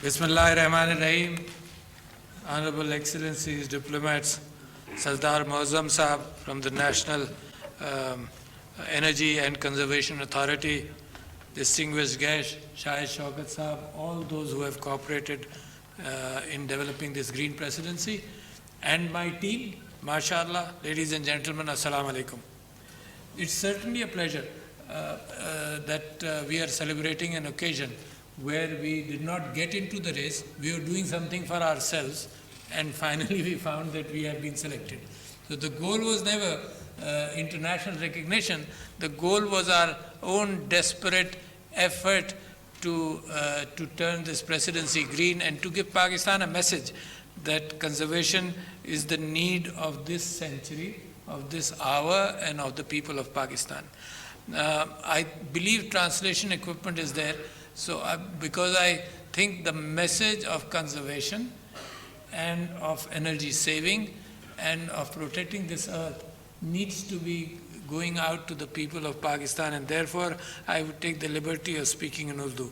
Bismillahirrahmanirrahim. Honorable Excellencies, diplomats, Sardar Muazzam Sahab from the National Energy and Conservation Authority, distinguished guest, Shahid Shaukat Sahab, all those who have cooperated in developing this green presidency, and my team, mashallah, ladies and gentlemen, assalamu alaikum. It's certainly a pleasure that we are celebrating an occasion where we did not get into the race, we were doing something for ourselves, and finally we found that we have been selected. So the goal was never international recognition, the goal was our own desperate effort to turn this presidency green and to give Pakistan a message that conservation is the need of this century, of this hour, and of the people of Pakistan. I believe translation equipment is there. So because I think the message of conservation and of energy saving and of protecting this earth needs to be going out to the people of Pakistan, and therefore I would take the liberty of speaking in Urdu.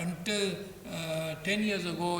until 10 years ago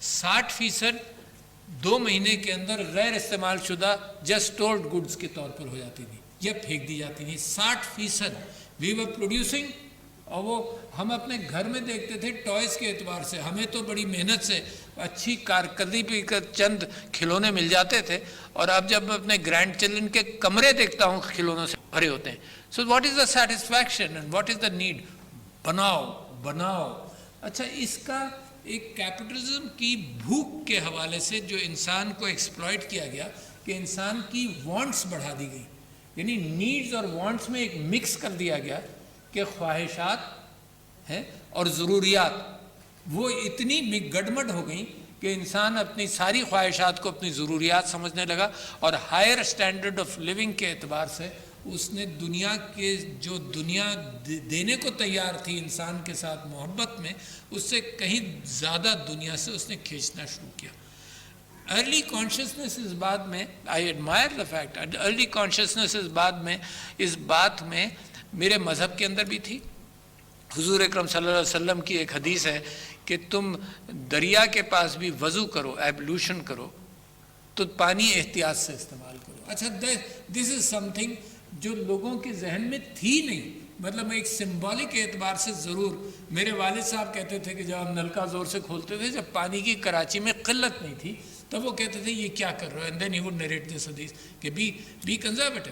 60% 2 مہینے کے اندر غیر استعمال شدہ just stored goods کے طور پر ہو جاتی تھی یا پھینک دی جاتی تھی. 60% وی ور پروڈیوسنگ. اور وہ ہم اپنے گھر میں دیکھتے تھے ٹوائز کے اعتبار سے ہمیں تو بڑی محنت سے اچھی کارکردگی پہ چند کھلونے مل جاتے تھے, اور اب جب میں اپنے گرینڈ چلڈرن کے کمرے دیکھتا ہوں کھلونوں سے بھرے ہوتے ہیں. So what is the satisfaction and what is the need? بناؤ. اچھا, اس کا ایک کیپٹلزم کی بھوک کے حوالے سے جو انسان کو ایکسپلائٹ کیا گیا کہ انسان کی وانٹس بڑھا دی گئی, یعنی نیڈز اور وانٹس میں ایک مکس کر دیا گیا کہ خواہشات ہیں اور ضروریات وہ اتنی گڈمڈ ہو گئیں کہ انسان اپنی ساری خواہشات کو اپنی ضروریات سمجھنے لگا, اور ہائر اسٹینڈرڈ آف لیونگ کے اعتبار سے اس نے دنیا کے جو دنیا دینے کو تیار تھی انسان کے ساتھ محبت میں, اس سے کہیں زیادہ دنیا سے اس نے کھینچنا شروع کیا. ارلی کانشیسنس اس بات میں, I admire the fact, early consciousness اس بات میں میرے مذہب کے اندر بھی تھی. حضور اکرم صلی اللہ علیہ وسلم کی ایک حدیث ہے کہ تم دریا کے پاس بھی وضو کرو, ایبلوشن کرو, تو پانی احتیاط سے استعمال کرو. اچھا, دس از سم تھنگ جو لوگوں کے ذہن میں تھی نہیں, مطلب ایک سمبولک اعتبار سے ضرور. میرے والد صاحب کہتے تھے کہ جب ہم نلکا زور سے کھولتے تھے, جب پانی کی کراچی میں قلت نہیں تھی, تب وہ کہتے تھے یہ کیا کر رہے ہو, and then he would narrate this حدیث کہ بی کنزرویٹو.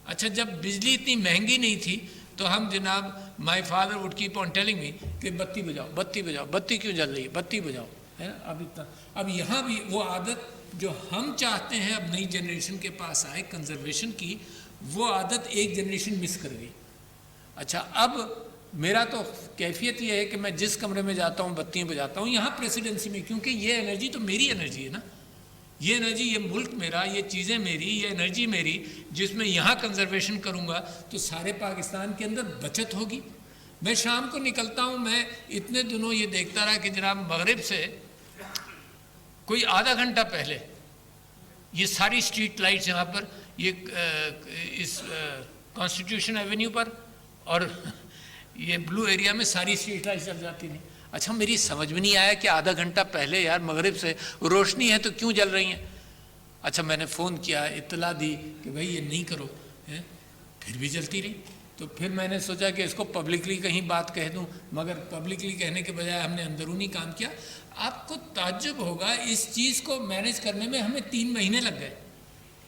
اچھا, جب بجلی اتنی مہنگی نہیں تھی تو ہم جناب my father would keep on telling me کہ بتی بجاؤ, بتی کیوں جل رہی ہے, بتی بجاؤ, ہے نا. اب یہاں بھی وہ عادت جو ہم چاہتے ہیں اب نئی جنریشن کے پاس آئے کنزرویشن کی, وہ عادت ایک جنریشن مس کر گئی. اچھا, اب میرا تو کیفیت یہ ہے کہ میں جس کمرے میں جاتا ہوں بتیاں بجاتا ہوں یہاں پریسیڈنسی میں, کیونکہ یہ انرجی تو میری انرجی ہے نا, یہ انرجی, یہ ملک میرا, یہ چیزیں میری, یہ انرجی میری, جس میں یہاں کنزرویشن کروں گا تو سارے پاکستان کے اندر بچت ہوگی. میں شام کو نکلتا ہوں, میں اتنے دنوں یہ دیکھتا رہا کہ جناب مغرب سے کوئی آدھا گھنٹہ پہلے یہ ساری اسٹریٹ لائٹس یہاں پر, یہ اس کانسٹیٹیوشن ایونیو پر اور یہ بلو ایریا میں ساری اسٹریٹ لائٹس جل جاتی تھیں. اچھا, میری سمجھ میں نہیں آیا کہ آدھا گھنٹہ پہلے یار مغرب سے روشنی ہے تو کیوں جل رہی ہیں. اچھا, میں نے فون کیا, اطلاع دی کہ بھائی یہ نہیں کرو, پھر بھی جلتی رہی. تو پھر میں نے سوچا کہ اس کو پبلکلی کہیں بات کہہ دوں, مگر پبلکلی کہنے کے بجائے ہم نے اندرونی کام کیا. آپ کو تعجب ہوگا, اس چیز کو مینیج کرنے میں ہمیں 3 مہینے لگ گئے.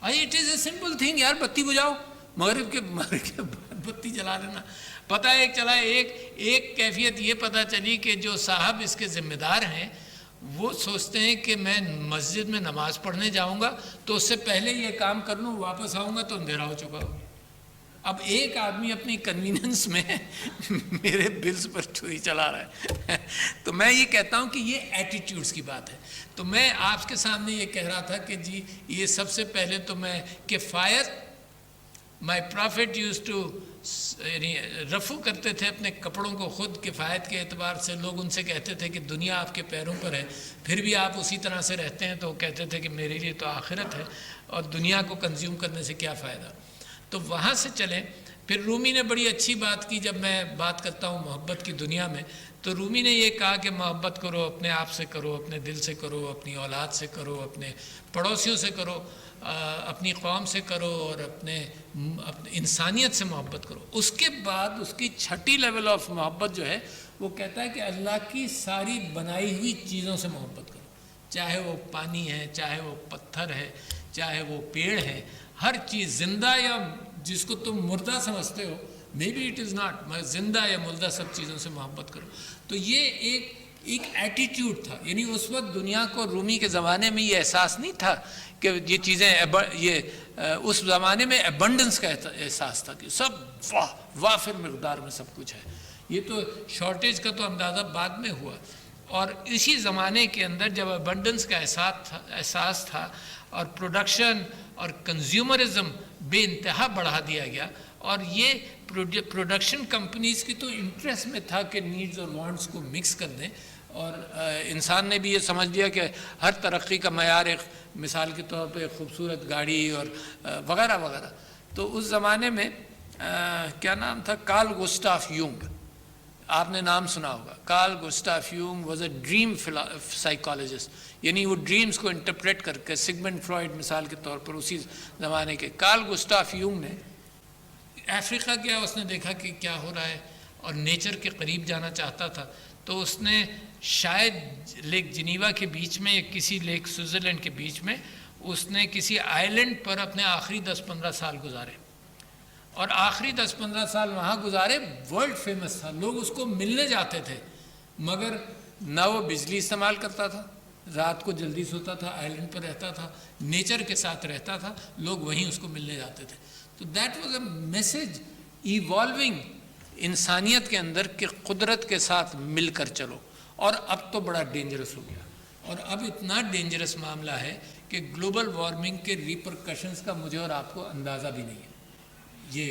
It is a simple thing یار, بتی بجاؤ, مغرب کے بعد بتی جلا لینا. پتہ ایک چلا, ایک کیفیت یہ پتہ چلی کہ جو صاحب اس کے ذمہ دار ہیں وہ سوچتے ہیں کہ میں مسجد میں نماز پڑھنے جاؤں گا تو اس سے پہلے یہ کام کر لوں, واپس آؤں گا تو اندھیرا ہو چکا ہوگا. اب ایک آدمی اپنی کنویننس میں میرے بلز پر چھری چلا رہا ہے. تو میں یہ کہتا ہوں کہ یہ ایٹیٹیوڈز کی بات ہے. تو میں آپ کے سامنے یہ کہہ رہا تھا کہ جی یہ سب سے پہلے تو میں کفایت, مائی پرافٹ یوز ٹو, یعنی رفو کرتے تھے اپنے کپڑوں کو خود کفایت کے اعتبار سے. لوگ ان سے کہتے تھے کہ دنیا آپ کے پیروں پر ہے, پھر بھی آپ اسی طرح سے رہتے ہیں, تو وہ کہتے تھے کہ میرے لیے تو آخرت ہے اور دنیا کو کنزیوم کرنے سے کیا فائدہ. تو وہاں سے چلیں. پھر رومی نے بڑی اچھی بات کی, جب میں بات کرتا ہوں محبت کی دنیا میں, تو رومی نے یہ کہا کہ محبت کرو, اپنے آپ سے کرو, اپنے دل سے کرو, اپنی اولاد سے کرو, اپنے پڑوسیوں سے کرو, اپنی قوم سے کرو, اور اپنے انسانیت سے محبت کرو. اس کے بعد اس کی چھٹی لیول آف محبت جو ہے وہ کہتا ہے کہ اللہ کی ساری بنائی ہوئی چیزوں سے محبت کرو, چاہے وہ پانی ہے, چاہے وہ پتھر ہے, چاہے وہ پیڑ ہے, ہر چیز زندہ یا جس کو تم مردہ سمجھتے ہو, maybe it is not, میں زندہ یا مردہ سب چیزوں سے محبت کرو. تو یہ ایک ایٹیٹیوڈ تھا. یعنی اس وقت دنیا کو, رومی کے زمانے میں یہ احساس نہیں تھا کہ یہ چیزیں, یہ اس زمانے میں ایبنڈنس کا احساس تھا کہ سب وافر مقدار میں سب کچھ ہے. یہ تو شارٹیج کا تو اندازہ بعد میں ہوا. اور اسی زمانے کے اندر جب ایبنڈنس کا احساس تھا اور پروڈکشن اور کنزیومرزم بے انتہا بڑھا دیا گیا, اور یہ پروڈکشن کمپنیز کی تو انٹرسٹ میں تھا کہ نیڈز اور وانٹس کو مکس کر دیں, اور انسان نے بھی یہ سمجھ لیا کہ ہر ترقی کا معیار ایک مثال کے طور پہ خوبصورت گاڑی اور وغیرہ وغیرہ. تو اس زمانے میں کیا نام تھا, کارل گوسٹاف یونگ, آپ نے نام سنا ہوگا. Carl Gustav Jung was a dream psychologist. یعنی وہ ڈریمز کو انٹرپریٹ کر کے سگمنڈ فرائڈ مثال کے طور پر اسی زمانے کے کارل گسٹاف یونگ نے افریقہ گیا، اس نے دیکھا کہ کیا ہو رہا ہے اور نیچر کے قریب جانا چاہتا تھا، تو اس نے شاید لیک جنیوا کے بیچ میں یا کسی لیک سوئٹزرلینڈ کے بیچ میں اس نے کسی آئی لینڈ پر اپنے آخری 10-15 سال گزارے، اور آخری 10-15 سال وہاں گزارے، ورلڈ فیمس تھا، لوگ اس کو ملنے جاتے تھے، مگر نہ وہ بجلی استعمال کرتا تھا، رات کو جلدی سوتا تھا، آئی لینڈ پر رہتا تھا، نیچر کے ساتھ رہتا تھا، لوگ وہیں اس کو ملنے جاتے تھے. تو that was a message evolving انسانیت کے اندر کہ قدرت کے ساتھ مل کر چلو. اور اب تو بڑا ڈینجرس ہو گیا، اور اب اتنا ڈینجرس معاملہ ہے کہ گلوبل وارمنگ کے ریپرکشنز کا مجھے اور آپ کو اندازہ بھی نہیں ہے. یہ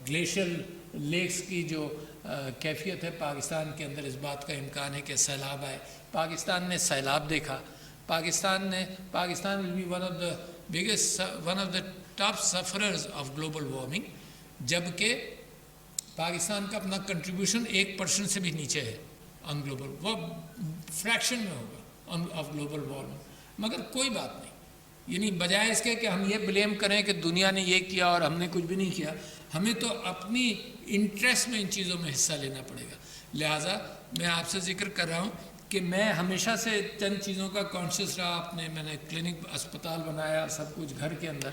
گلیشیل لیکس کی جو کیفیت ہے پاکستان کے اندر، اس بات کا امکان ہے کہ سیلاب آئے. پاکستان نے سیلاب دیکھا، Pakistan will be one of the top sufferers of global warming, جبکہ پاکستان کا اپنا کنٹریبیوشن 1% سے بھی نیچے ہے آن گلوبل، وہ فریکشن میں ہوگا آف گلوبل وارمنگ. مگر کوئی بات نہیں، یعنی بجائے اس کے کہ ہم یہ بلیم کریں کہ دنیا نے یہ کیا اور ہم نے کچھ بھی نہیں کیا، ہمیں تو اپنی انٹرسٹ میں ان چیزوں میں حصہ لینا پڑے گا. لہٰذا میں آپ سے ذکر کر رہا ہوں کہ میں ہمیشہ سے چند چیزوں کا کانشیس رہا. میں نے کلینک اسپتال بنایا، سب کچھ گھر کے اندر،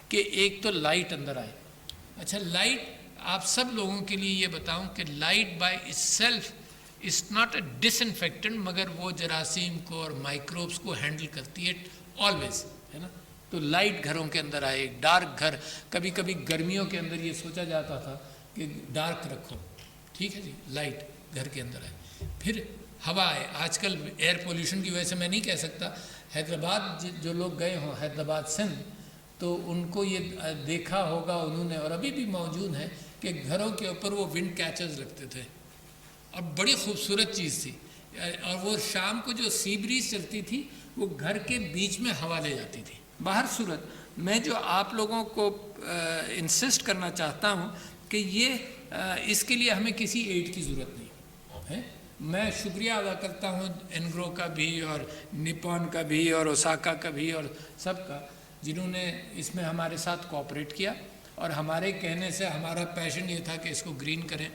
کہ ایک تو لائٹ اندر آئے. اچھا، لائٹ آپ سب لوگوں کے لیے یہ بتاؤں کہ light by itself is not a disinfectant, مگر وہ جراثیم کو اور مائکروبس کو ہینڈل کرتی ہے آلویز، ہے نا. تو لائٹ گھروں کے اندر آئے. ڈارک گھر، کبھی کبھی گرمیوں کے اندر یہ سوچا جاتا تھا کہ ڈارک رکھو، ٹھیک ہے جی، لائٹ گھر کے اندر آئے. پھر ہوا ہے. آج کل ایئر پولیوشن کی وجہ سے میں نہیں کہہ سکتا، حیدرآباد جو لوگ گئے ہوں، حیدرآباد سندھ، تو ان کو یہ دیکھا ہوگا انہوں نے، اور ابھی بھی موجود ہے، کہ گھروں کے اوپر وہ ونڈ کیچرز رکھتے تھے، اور بڑی خوبصورت چیز تھی. اور وہ شام کو جو سی بریز چلتی تھی وہ گھر کے بیچ میں ہوا لے جاتی تھی. باہر صورت میں جو آپ لوگوں کو انسسٹ کرنا چاہتا ہوں کہ یہ اس کے لیے ہمیں کسی ایڈ کی ضرورت نہیں ہے. میں شکریہ ادا کرتا ہوں انگرو کا بھی اور نپون کا بھی اور اوساکا کا بھی اور سب کا، جنہوں نے اس میں ہمارے ساتھ کوآپریٹ کیا. اور ہمارے کہنے سے ہمارا پیشن یہ تھا کہ اس کو گرین کریں.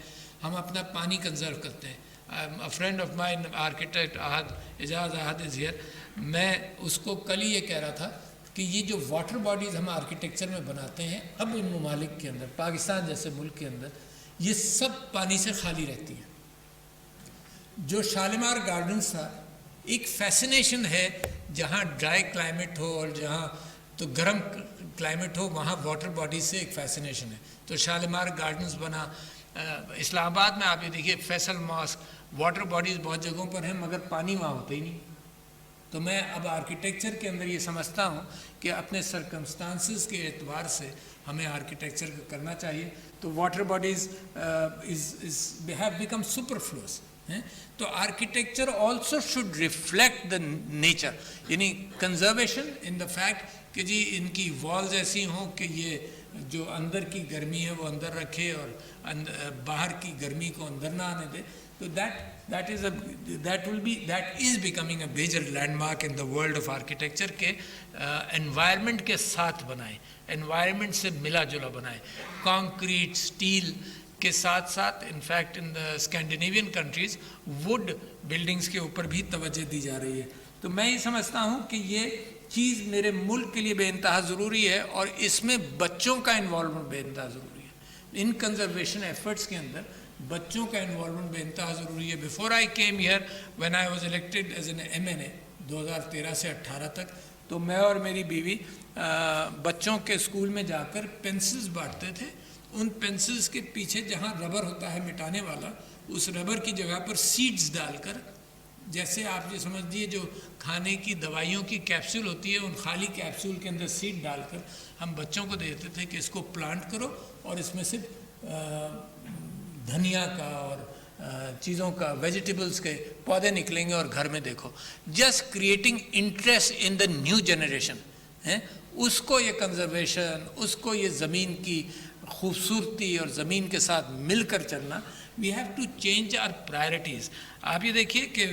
ہم اپنا پانی کنزرو کرتے ہیں. A friend of mine architect Ijaz Ahad is here. میں اس کو کل ہی یہ کہہ رہا تھا کہ یہ جو واٹر باڈیز ہم آرکیٹیکچر میں بناتے ہیں اب ان ممالک کے اندر، پاکستان جیسے ملک کے اندر، یہ سب پانی سے خالی رہتی ہیں. جو شالیمار گارڈنز تھا، ایک فیسنیشن ہے، جہاں ڈرائی کلائمیٹ ہو اور جہاں تو گرم کلائمیٹ ہو، وہاں واٹر باڈیز سے ایک فیسنیشن ہے. تو شالیمار گارڈنز بنا. اسلام آباد میں آپ یہ دیکھیے فیصل ماسک، واٹر باڈیز بہت جگہوں پر ہیں مگر پانی وہاں ہوتا ہی نہیں. تو میں اب آرکیٹیکچر کے اندر یہ سمجھتا ہوں کہ اپنے سرکمسٹانسز کے اعتبار سے ہمیں آرکیٹیکچر کرنا چاہیے. تو واٹر باڈیز ہیو بیکم سپرفلوس. تو architecture also should reflect the nature, یعنی کنزرویشن ان دا فیکٹ کہ جی ان کی والز ایسی ہوں کہ یہ جو اندر کی گرمی ہے وہ اندر رکھے اور باہر کی گرمی کو اندر نہ آنے دے. تو that is becoming a major landmark in the world of architecture کہ environment کے ساتھ بنائیں، environment سے ملا جلا بنائیں. کانکریٹ، اسٹیل کے ساتھ ساتھ in fact in the Scandinavian countries would buildings کے اوپر بھی توجہ دی جا رہی ہے. تو میں یہ سمجھتا ہوں کہ یہ چیز میرے ملک کے لیے بے انتہا ضروری ہے، اور اس میں بچوں کا انوالومنٹ بے انتہا ضروری ہے. ان کنزرویشن ایفرٹس کے اندر بچوں کا انوالومنٹ بے انتہا ضروری ہے. Before I came here when I was elected as an MNA 2013 سے 2018 تک، تو میں اور میری بیوی بچوں کے اسکول میں جا کر پینسلز بانٹتے تھے. ان پینسلز کے پیچھے جہاں ربر ہوتا ہے مٹانے والا، اس ربر کی جگہ پر سیڈز ڈال کر، جیسے آپ یہ سمجھ لیجیے جو کھانے کی دوائیوں کی کیپسول ہوتی ہے، ان خالی کیپسول کے اندر سیڈ ڈال کر ہم بچوں کو دیتے تھے کہ اس کو پلانٹ کرو اور اس میں صرف دھنیا کا اور چیزوں کا، ویجیٹیبلز کے پودے نکلیں گے اور گھر میں دیکھو. Just creating interest in the new generation. اس کو یہ کنزرویشن، اس کو یہ زمین کی خوبصورتی اور زمین کے ساتھ مل کر چلنا. We have to change our priorities. آپ یہ دیکھیے کہ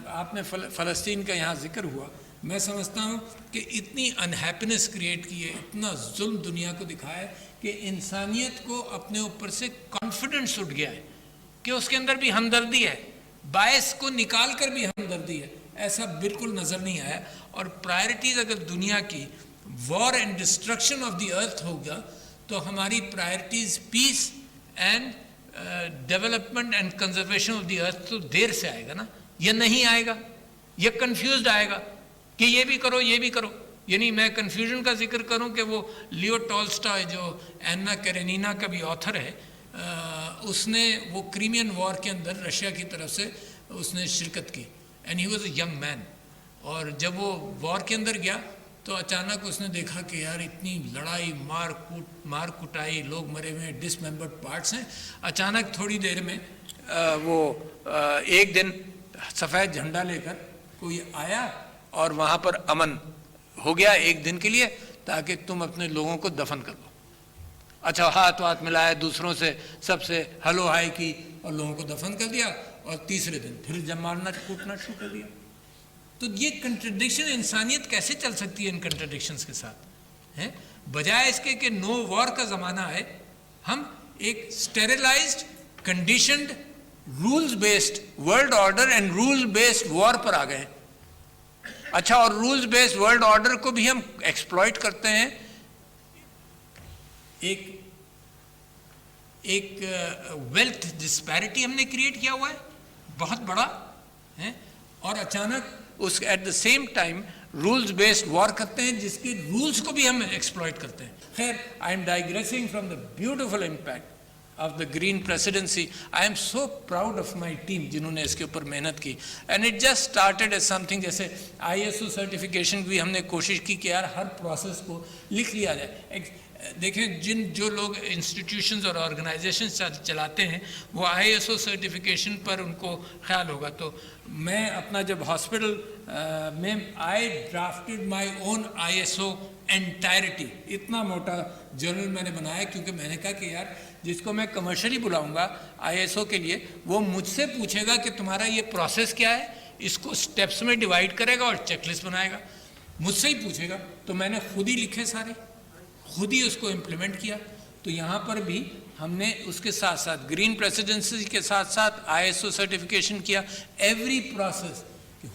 آپ نے فلسطین کا یہاں ذکر ہوا. میں سمجھتا ہوں کہ اتنی انہیپینس کریٹ کی ہے, اتنا ظلم دنیا کو دکھایا ہے کہ انسانیت کو اپنے اوپر سے کانفیڈنس اٹھ گیا ہے کہ اس کے اندر بھی ہمدردی ہے, باعث کو نکال کر بھی ہمدردی ہے. ایسا بالکل نظر نہیں آیا. اور پرائرٹیز اگر دنیا کی war and destruction of the earth ہوگا تو ہماری priorities peace and development and conservation of the earth تو دیر سے آئے گا نا, یہ نہیں آئے گا, یہ کنفیوزڈ آئے گا کہ یہ بھی کرو یہ بھی کرو. یعنی میں کنفیوژن کا ذکر کروں کہ وہ لیو ٹولسٹائے جو اینا کیرینینا کا بھی آتھر ہے, اس نے وہ کریمین وار کے اندر رشیا کی طرف سے اس نے شرکت کی, and he was a young man. اور جب وہ وار کے اندر گیا تو اچانک اس نے دیکھا کہ یار اتنی لڑائی, مار کٹائی, لوگ مرے ہوئے, ڈس ممبرڈ پارٹس ہیں. اچانک تھوڑی دیر میں وہ ایک دن سفید جھنڈا لے کر کوئی آیا اور وہاں پر امن ہو گیا ایک دن کے لیے تاکہ تم اپنے لوگوں کو دفن کر دو. اچھا ہاتھ ملایا, دوسروں سے سب سے ہلو ہائی کی اور لوگوں کو دفن کر دیا, اور تیسرے دن پھر جب مارنا کوٹنا شروع کر دیا. تو یہ کنٹرڈکشن, انسانیت کیسے چل سکتی ہے ان کنٹرڈکشنز کے ساتھ ہیں؟ بجائے اس کے کہ نو وار کا زمانہ ہے, ہم ایک sterilized conditioned rules based world order and rule based war پر آ گئے. اچھا, اور رولز بیسڈ ورلڈ آرڈر کو بھی ہم ایکسپلائٹ کرتے ہیں. ایک ویلتھ ڈسپیرٹی ہم نے کریٹ کیا ہوا ہے بہت بڑا ہے, اور اچانک اس at the same time rules based war کرتے ہیں جس کے رولز کو بھی ہم ایکسپلائٹ کرتے ہیں. خیر, I am digressing from the beautiful impact of the green presidency. I am so proud of my team جنہوں نے اس کے اوپر محنت کی, and it just started as something جیسے ISO certification بھی ہم نے کوشش کی کہ یار ہر پروسیس کو لکھ لیا جائے. دیکھیں جو لوگ انسٹیٹیوشنز اور آرگنائزیشنز چلاتے ہیں وہ ISO سرٹیفکیشن پر ان کو خیال ہوگا. تو میں اپنا جب ہاسپٹل میں I drafted my own ISO entirety, اتنا موٹا جرنل میں نے بنایا کیونکہ میں نے کہا کہ یار جس کو میں کمرشلی بلاؤں گا ISO کے لیے وہ مجھ سے پوچھے گا کہ تمہارا یہ پروسیس کیا ہے, اس کو سٹیپس میں ڈیوائڈ کرے گا اور چیک لسٹ بنائے گا, مجھ سے ہی پوچھے گا. تو میں نے خود ہی لکھے سارے, خود ہی اس کو امپلیمنٹ کیا. تو یہاں پر بھی ہم نے اس کے ساتھ ساتھ گرین پریسیڈنسی کے ساتھ ساتھ ISO سرٹیفکیشن کیا. Every process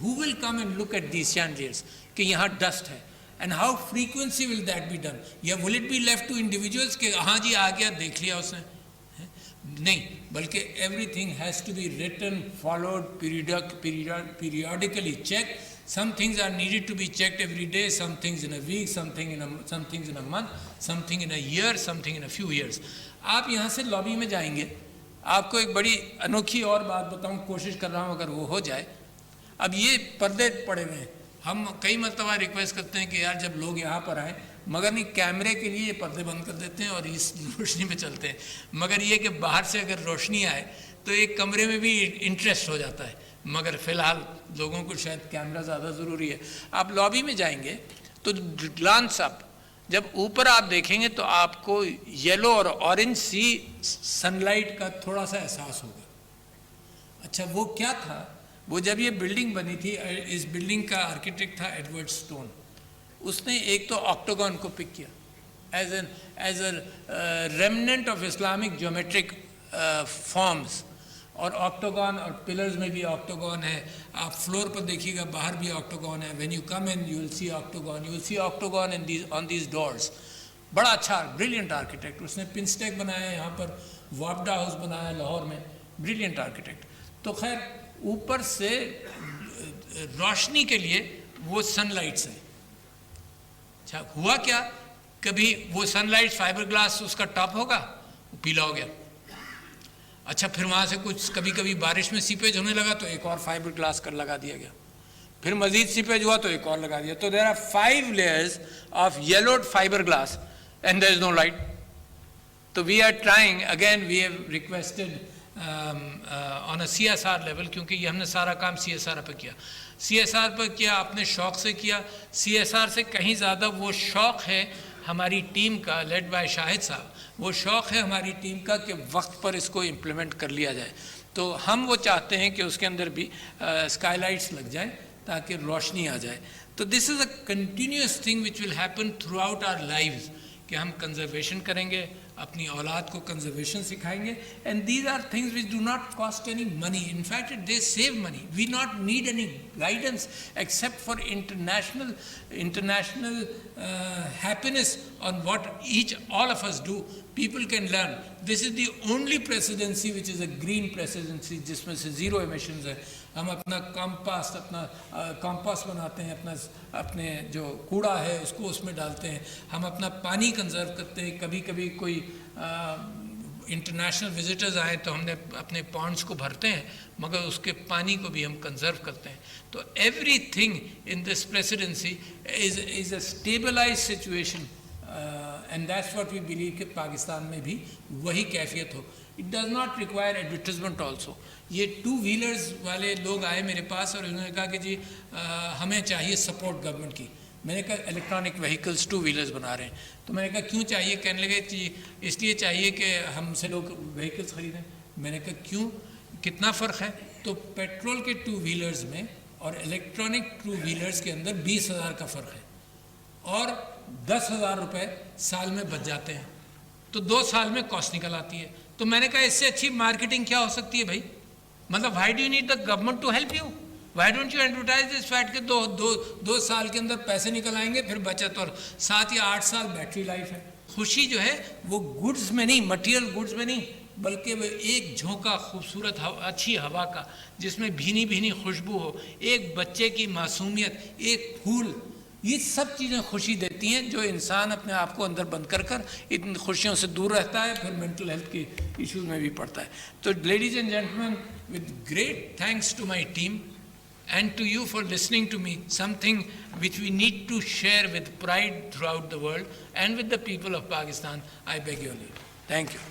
who will come and look at these chandeliers کہ یہاں ڈسٹ ہے, and how frequency will that be done, یا will it be left to individuals کہ ہاں جی آ گیا دیکھ لیا اس نے, نہیں, بلکہ everything has to be written, followed, periodically checked. Some things are needed to be checked every day, some things in a week, some things in a month, something in a year, something in a few years. آپ یہاں سے lobby میں جائیں گے, آپ کو ایک بڑی انوکھی اور بات بتاؤں, کوشش کر رہا ہوں اگر وہ ہو جائے. اب یہ پردے پڑے ہوئے ہیں, ہم کئی مرتبہ ریکویسٹ کرتے ہیں کہ یار جب لوگ یہاں پر آئیں, مگر نہیں, کیمرے کے لیے یہ پردے بند کر دیتے ہیں اور اس روشنی میں چلتے ہیں. مگر یہ کہ باہر سے اگر روشنی آئے تو ایک کمرے میں بھی انٹرسٹ ہو جاتا ہے, مگر فی الحال لوگوں کو شاید کیمرہ زیادہ ضروری ہے. آپ لابی میں جائیں گے تو گلانس اپ, جب اوپر آپ دیکھیں گے تو آپ کو یلو اور اورنج سی سن لائٹ کا تھوڑا سا احساس ہوگا. اچھا وہ کیا تھا, وہ جب یہ بلڈنگ بنی تھی, اس بلڈنگ کا آرکیٹیکٹ تھا ایڈورڈ سٹون. اس نے ایک تو آکٹاگون کو پک کیا as a remnant of Islamic geometric forms, اور آکٹاگون اور پلرز میں بھی آکٹاگون ہے. آپ فلور پر دیکھیے گا باہر بھی آکٹاگون ہے. When you come in you will see octagon, you will see octagon on these doors. بڑا اچھا بریلینٹ آرکیٹیکٹ. اس نے پن سٹیک بنایا یہاں پر, وابڈا ہاؤس بنایا لاہور میں, بریلینٹ آرکیٹیکٹ. تو خیر اوپر سے روشنی کے لیے وہ سن لائٹس ہیں. اچھا ہوا کیا, کبھی وہ سن لائٹ فائبر گلاس اس کا ٹاپ ہوگا, وہ پیلا ہو گیا. اچھا پھر وہاں سے کچھ کبھی بارش میں سیپیج ہونے لگا تو ایک اور فائبر گلاس کر لگا دیا گیا, پھر مزید سیپیج ہوا تو ایک اور لگا دیا. تو there are 5 layers of yellowed fiber glass and there is no light. تو we are trying again, we have requested on a CSR level, کیونکہ یہ ہم نے سارا کام CSR پہ کیا. CSR پہ کیا اپنے شوق سے کیا. CSR سے کہیں زیادہ وہ شوق ہے ہماری ٹیم کا لیڈ بائی شاہد صاحب, وہ شوق ہے ہماری ٹیم کا کہ وقت پر اس کو امپلیمنٹ کر لیا جائے. تو ہم وہ چاہتے ہیں کہ اس کے اندر بھی اسکائی لائٹس لگ جائیں تاکہ روشنی آ جائے. تو this is a continuous thing which will happen throughout our lives کہ ہم کنزرویشن کریں گے, اپنی اولاد کو کنزرویشن سکھائیں گے. And these are things which do not cost any money. In fact they save money. We not need any guidance except for international happiness on what all of us do. People can learn. This is the only presidency which is a green presidency جس میں سے zero emissions ہے. ہم اپنا compass بناتے ہیں, اپنے جو کوڑا ہے اس کو اس میں ڈالتے ہیں. ہم اپنا پانی کنزرو کرتے ہیں. کبھی کبھی کوئی انٹرنیشنل وزٹرز آئیں تو ہم نے اپنے پونڈس کو بھرتے ہیں, مگر اس کے پانی کو بھی ہم کنزرو کرتے ہیں. تو everything in this presidency is a stabilize situation, and that's what we believe کہ پاکستان میں بھی وہی کیفیت ہو. It does not require advertisement also. یہ 2 ویلرز والے لوگ آئے میرے پاس اور انہوں نے کہا کہ جی ہمیں چاہیے سپورٹ گورنمنٹ کی. میں نے کہا الیکٹرانک وہیکلز 2 ویلرز بنا رہے ہیں. تو میں نے کہا کیوں چاہیے؟ کہنے لگے جی اس لیے چاہیے کہ ہم سے لوگ وہیکلز خریدیں. میں نے کہا کیوں, کتنا فرق ہے؟ تو پیٹرول کے 2 ویلرز میں اور الیکٹرانک 2 ویلرز کے اندر 20,000 کا فرق ہے, اور 10,000 روپے سال میں بچ جاتے ہیں. تو 2 سال میں کاسٹ نکل آتی ہے. تو میں نے کہا اس سے اچھی مارکیٹنگ کیا ہو سکتی ہے بھائی؟ مطلب why do you need the government to help you? Why don't you advertise this fact کہ 2 سال کے اندر پیسے نکل آئیں گے, پھر بچت, اور 7 یا 8 سال بیٹری لائف ہے. خوشی جو ہے وہ گڈز میں نہیں, مٹیریل گڈز میں نہیں, بلکہ وہ ایک جھونکا خوبصورت اچھی ہوا کا جس میں بھینی بھینی خوشبو ہو, ایک بچے کی معصومیت, ایک پھول, یہ سب چیزیں خوشی دیتی ہیں جو انسان اپنے آپ کو اندر بند کر ان خوشیوں سے دور رہتا ہے, پھر مینٹل ہیلتھ کی ایشوز میں بھی پڑتا ہے. تو ladies and gentlemen, with great thanks to my team and to you for listening to me, something which we need to share with pride throughout the world and with the people of Pakistan, I beg your leave. Thank you.